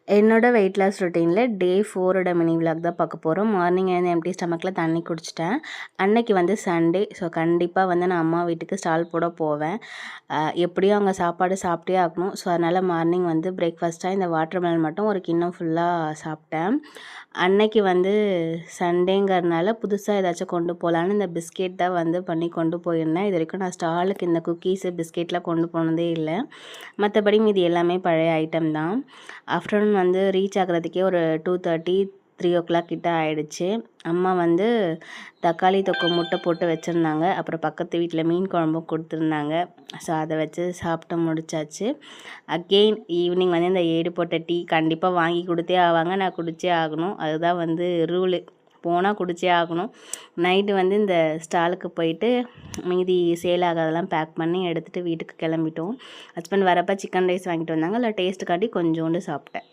என்னோட weight loss ரொட்டீனில் டே 4ஓட mini vlog தான் பார்க்க போகிறோம். மார்னிங் எழுந்து எம்டி ஸ்டமக்கில் தண்ணி குடிச்சிட்டேன். அன்னைக்கு வந்து சண்டே. ஸோ கண்டிப்பாக வந்து நான் அம்மா வீட்டுக்கு ஸ்டால் போட போவேன். எப்படியும் அங்கே சாப்பாடு சாப்பிட்டே ஆகணும். ஸோ அதனால் மார்னிங் வந்து பிரேக்ஃபாஸ்ட்டாக இந்த வாட்டர் மெலன் மட்டும் ஒரு கிண்ணம் ஃபுல்லாக சாப்பிட்டேன். அன்னைக்கு வந்து சண்டேங்கிறதுனால புதுசாக ஏதாச்சும் கொண்டு போகலான்னு இந்த பிஸ்கெட் தான் வந்து பண்ணி கொண்டு போயிருந்தேன். இது வரைக்கும் நான் ஸ்டாலுக்கு இந்த குக்கீஸு பிஸ்கெட்லாம் கொண்டு போனதே இல்லை. மற்றபடி மீதி எல்லாமே பழைய ஐட்டம் தான். ஆஃப்டர்நூன் வந்து ரீச் ஆகிறதுக்கே ஒரு 2:30 3 கிட்ட ஆகிடுச்சு. அம்மா வந்து தக்காளி தொக்கு முட்டை போட்டு வச்சுருந்தாங்க. அப்புறம் பக்கத்து வீட்டில் மீன் குழம்பும் கொடுத்துருந்தாங்க. ஸோ அதை வச்சு சாப்பிட்டு முடிச்சாச்சு. அகெயின் ஈவினிங் வந்து இந்த ஏடு போட்ட டீ கண்டிப்பாக வாங்கி கொடுத்தே ஆவாங்க. நான் குடித்தே ஆகணும். அதுதான் வந்து ரூலு. போனால் குடித்தே ஆகணும். நைட்டு வந்து இந்த ஸ்டாலுக்கு போயிட்டு மீதி சேல் ஆகாதெல்லாம் பேக் பண்ணி எடுத்துகிட்டு வீட்டுக்கு கிளம்பிட்டோம். ஹஸ்பண்ட் வரப்போ சிக்கன் ரைஸ் வாங்கிட்டு வந்தாங்க. அதில் டேஸ்ட்டுக்காண்டி கொஞ்சோண்டு சாப்பிட்டேன்.